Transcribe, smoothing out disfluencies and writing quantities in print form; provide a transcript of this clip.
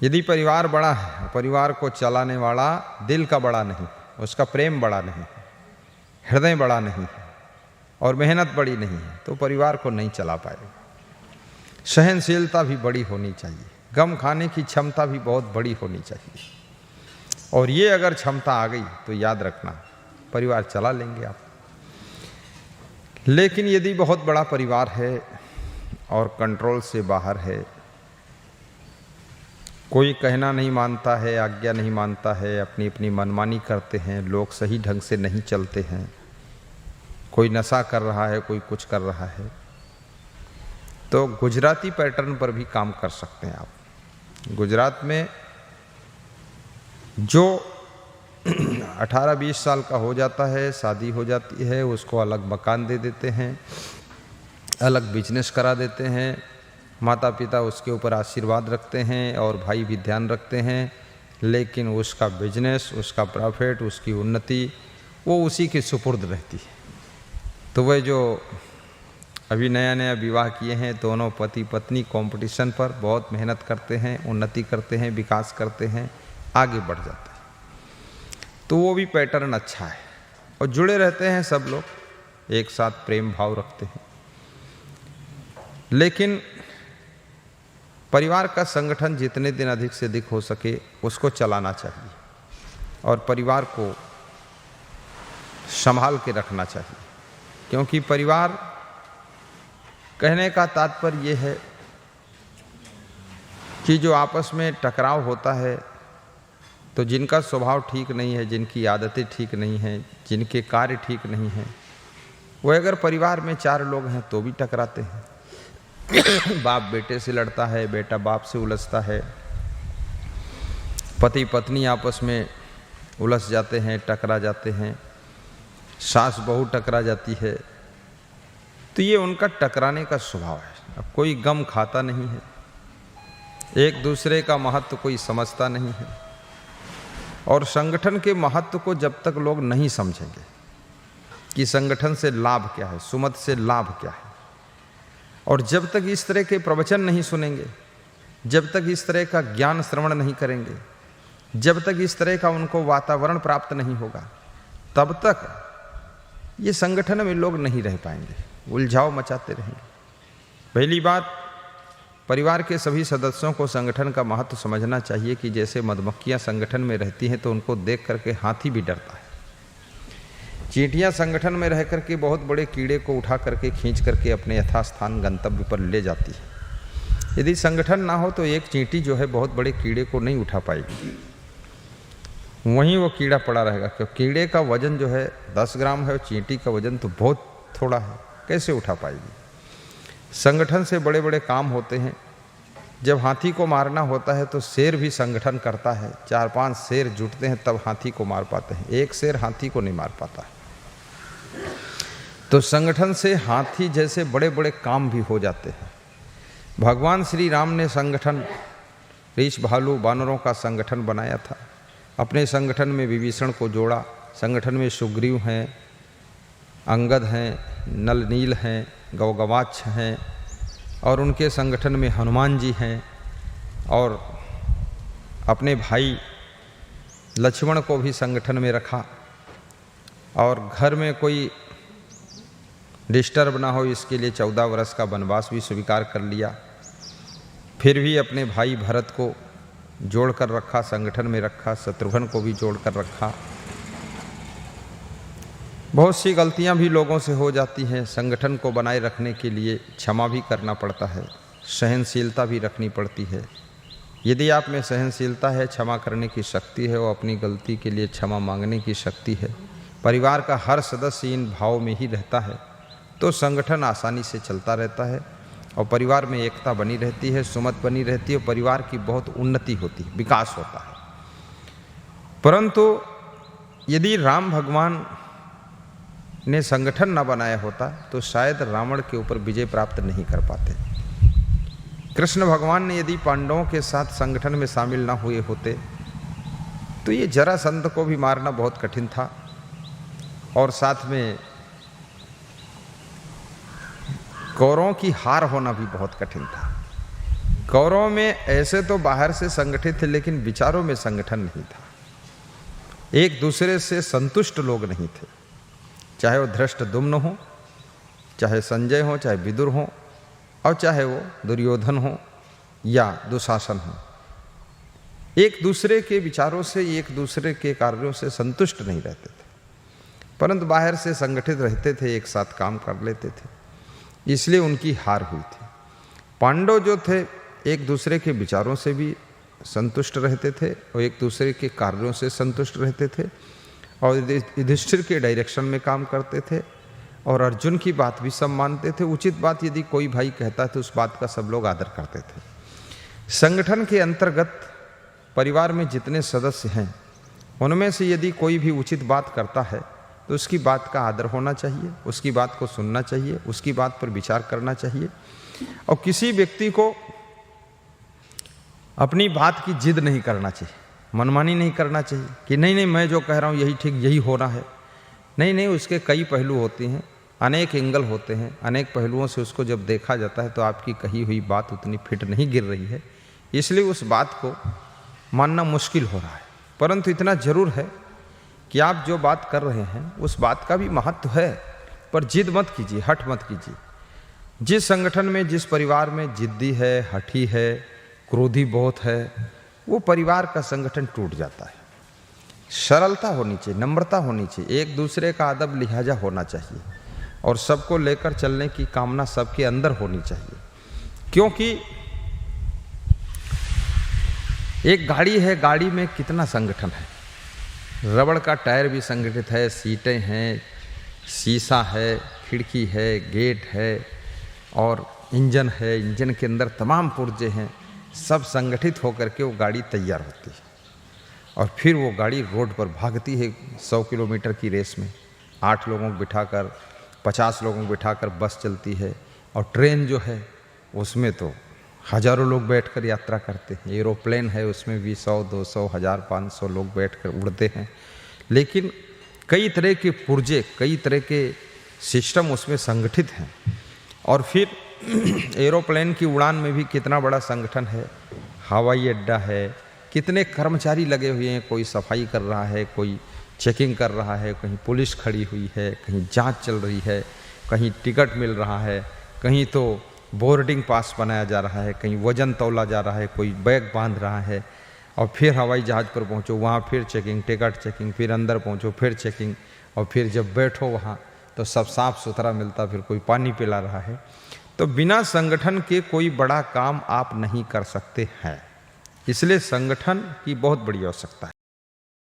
यदि परिवार बड़ा है, परिवार को चलाने वाला दिल का बड़ा नहीं, उसका प्रेम बड़ा नहीं, हृदय बड़ा नहीं है और मेहनत बड़ी नहीं है, तो परिवार को नहीं चला पाएगा। सहनशीलता भी बड़ी होनी चाहिए, गम खाने की क्षमता भी बहुत बड़ी होनी चाहिए। और ये अगर क्षमता आ गई तो याद रखना परिवार चला लेंगे आप। लेकिन यदि बहुत बड़ा परिवार है और कंट्रोल से बाहर है, कोई कहना नहीं मानता है, आज्ञा नहीं मानता है, अपनी अपनी मनमानी करते हैं, लोग सही ढंग से नहीं चलते हैं, कोई नशा कर रहा है, कोई कुछ कर रहा है, तो गुजराती पैटर्न पर भी काम कर सकते हैं आप। गुजरात में जो 18-20 साल का हो जाता है, शादी हो जाती है, उसको अलग मकान दे देते हैं, अलग बिजनेस करा देते हैं, माता पिता उसके ऊपर आशीर्वाद रखते हैं और भाई भी ध्यान रखते हैं, लेकिन उसका बिजनेस, उसका प्रॉफिट, उसकी उन्नति वो उसी के सुपुर्द रहती है। तो वह जो अभी नया नया विवाह किए हैं, दोनों पति पत्नी कंपटीशन पर बहुत मेहनत करते हैं, उन्नति करते हैं, विकास करते हैं, आगे बढ़ जाते हैं, तो वो भी पैटर्न अच्छा है और जुड़े रहते हैं सब लोग, एक साथ प्रेम भाव रखते हैं। लेकिन परिवार का संगठन जितने दिन अधिक से अधिक हो सके उसको चलाना चाहिए और परिवार को संभाल के रखना चाहिए, क्योंकि परिवार कहने का तात्पर्य ये है कि जो आपस में टकराव होता है, तो जिनका स्वभाव ठीक नहीं है, जिनकी आदतें ठीक नहीं हैं, जिनके कार्य ठीक नहीं हैं, वो अगर परिवार में 4 लोग हैं तो भी टकराते हैं। बाप बेटे से लड़ता है, बेटा बाप से उलझता है, पति पत्नी आपस में उलझ जाते हैं, टकरा जाते हैं, सास बहू टकरा जाती है, तो ये उनका टकराने का स्वभाव है। अब कोई गम खाता नहीं है, एक दूसरे का महत्व कोई समझता नहीं है, और संगठन के महत्व को जब तक लोग नहीं समझेंगे कि संगठन से लाभ क्या है, सुमत से लाभ क्या है, और जब तक इस तरह के प्रवचन नहीं सुनेंगे, जब तक इस तरह का ज्ञान श्रवण नहीं करेंगे, जब तक इस तरह का उनको वातावरण प्राप्त नहीं होगा, तब तक ये संगठन में लोग नहीं रह पाएंगे, उलझाव मचाते रहेंगे। पहली बात, परिवार के सभी सदस्यों को संगठन का महत्व समझना चाहिए कि जैसे मधुमक्खियां संगठन में रहती हैं तो उनको देख करके हाथी भी डरता है। चींटियां संगठन में रह करके बहुत बड़े कीड़े को उठा करके खींच करके अपने यथास्थान गंतव्य पर ले जाती है। यदि संगठन ना हो तो एक चींटी जो है बहुत बड़े कीड़े को नहीं उठा पाएगी, वहीं वो कीड़ा पड़ा रहेगा, क्योंकि कीड़े का वजन जो है 10 ग्राम है और चींटी का वजन तो बहुत थोड़ा है, कैसे उठा पाएगी। संगठन से बड़े बड़े काम होते हैं। जब हाथी को मारना होता है तो शेर भी संगठन करता है, 4-5 शेर जुटते हैं तब हाथी को मार पाते हैं, एक शेर हाथी को नहीं मार पाता है। तो संगठन से हाथी जैसे बड़े बड़े काम भी हो जाते हैं। भगवान श्री राम ने संगठन, रीछ भालू बानरों का संगठन बनाया था, अपने संगठन में विभीषण को जोड़ा, संगठन में सुग्रीव हैं, अंगद हैं, नल नील हैं, गौगवाक्ष हैं, और उनके संगठन में हनुमान जी हैं, और अपने भाई लक्ष्मण को भी संगठन में रखा, और घर में कोई डिस्टर्ब ना हो इसके लिए 14 वर्ष का वनवास भी स्वीकार कर लिया। फिर भी अपने भाई भरत को जोड़ कर रखा, संगठन में रखा, शत्रुघ्न को भी जोड़ कर रखा। बहुत सी गलतियां भी लोगों से हो जाती हैं, संगठन को बनाए रखने के लिए क्षमा भी करना पड़ता है, सहनशीलता भी रखनी पड़ती है। यदि आप में सहनशीलता है, क्षमा करने की शक्ति है और अपनी गलती के लिए क्षमा मांगने की शक्ति है, परिवार का हर सदस्य इन भाव में ही रहता है, तो संगठन आसानी से चलता रहता है और परिवार में एकता बनी रहती है, सुमत बनी रहती है, परिवार की बहुत उन्नति होती है, विकास होता है। परंतु यदि राम भगवान ने संगठन न बनाया होता तो शायद रावण के ऊपर विजय प्राप्त नहीं कर पाते। कृष्ण भगवान ने यदि पांडवों के साथ संगठन में शामिल न हुए होते तो ये जरासंध को भी मारना बहुत कठिन था, और साथ में कौरवों की हार होना भी बहुत कठिन था। कौरवों में ऐसे तो बाहर से संगठित थे, लेकिन विचारों में संगठन नहीं था। एक दूसरे से संतुष्ट लोग नहीं थे, चाहे वो धृष्टद्युम्न हो, चाहे संजय हो, चाहे विदुर हो, और चाहे वो दुर्योधन हो या दुशासन हो। एक दूसरे के विचारों से, एक दूसरे के कार्यों से संतुष्ट नहीं रहते थे, परंतु बाहर से संगठित रहते थे, एक साथ काम कर लेते थे, इसलिए उनकी हार हुई थी। पांडव जो थे एक दूसरे के विचारों से भी संतुष्ट रहते थे और एक दूसरे के कार्यों से संतुष्ट रहते थे और युधिष्ठिर के डायरेक्शन में काम करते थे और अर्जुन की बात भी सब मानते थे। उचित बात यदि कोई भाई कहता है तो उस बात का सब लोग आदर करते थे। संगठन के अंतर्गत परिवार में जितने सदस्य हैं उनमें से यदि कोई भी उचित बात करता है तो उसकी बात का आदर होना चाहिए, उसकी बात को सुनना चाहिए, उसकी बात पर विचार करना चाहिए और किसी व्यक्ति को अपनी बात की जिद नहीं करना चाहिए, मनमानी नहीं करना चाहिए कि नहीं मैं जो कह रहा हूँ यही ठीक, यही होना है। नहीं, उसके कई पहलू होते हैं, अनेक एंगल होते हैं, अनेक पहलुओं से उसको जब देखा जाता है तो आपकी कही हुई बात उतनी फिट नहीं गिर रही है, इसलिए उस बात को मानना मुश्किल हो रहा है। परंतु इतना जरूर है कि आप जो बात कर रहे हैं उस बात का भी महत्व है, पर जिद मत कीजिए, हठ मत कीजिए। जिस संगठन में, जिस परिवार में जिद्दी है, हठी है, क्रोधी बहुत है, वो परिवार का संगठन टूट जाता है। सरलता होनी चाहिए, नम्रता होनी चाहिए, एक दूसरे का अदब लिहाजा होना चाहिए और सबको लेकर चलने की कामना सबके अंदर होनी चाहिए। क्योंकि एक गाड़ी है, गाड़ी में कितना संगठन है, रबड़ का टायर भी संगठित है, सीटें हैं, शीशा है, खिड़की है, गेट है और इंजन है, इंजन के अंदर तमाम पुर्जे हैं, सब संगठित होकर के वो गाड़ी तैयार होती है और फिर वो गाड़ी रोड पर भागती है 100 किलोमीटर की रेस में। 8 लोगों को बिठाकर, 50 लोगों को बिठाकर बस चलती है और ट्रेन जो है उसमें तो हजारों लोग बैठकर यात्रा करते हैं। एरोप्लेन है, उसमें भी 100, 200, 1000, 500 लोग बैठकर उड़ते हैं। लेकिन कई तरह के पुर्जे, कई तरह के सिस्टम उसमें संगठित हैं। और फिर एरोप्लेन की उड़ान में भी कितना बड़ा संगठन है, हवाई अड्डा है, कितने कर्मचारी लगे हुए हैं, कोई सफाई कर रहा है, कोई चेकिंग कर रहा है, कहीं पुलिस खड़ी हुई है, कहीं जांच चल रही है, कहीं टिकट मिल रहा है, कहीं तो बोर्डिंग पास बनाया जा रहा है, कहीं वजन तौला जा रहा है, कोई बैग बांध रहा है और फिर हवाई जहाज़ पर पहुंचो, वहाँ फिर चेकिंग, टिकट चेकिंग, फिर अंदर पहुंचो, फिर चेकिंग और फिर जब बैठो वहाँ तो सब साफ सुथरा मिलता, फिर कोई पानी पिला रहा है। तो बिना संगठन के कोई बड़ा काम आप नहीं कर सकते हैं, इसलिए संगठन की बहुत बड़ी आवश्यकता है।